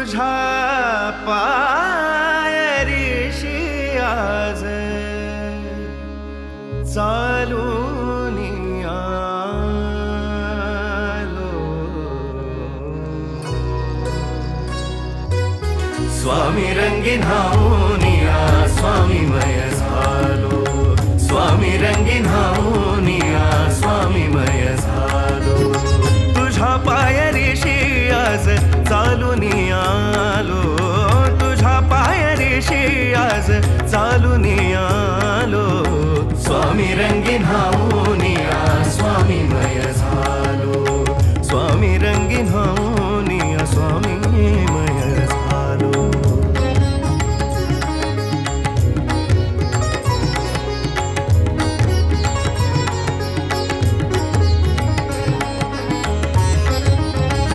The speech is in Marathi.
तुझ्या पायरीशी आज चालून आलो. स्वामी रंगीन हाऊनिया स्वामीमय झालो. स्वामी रंगीन हाऊनिया स्वामीमय झालो. तुझ्या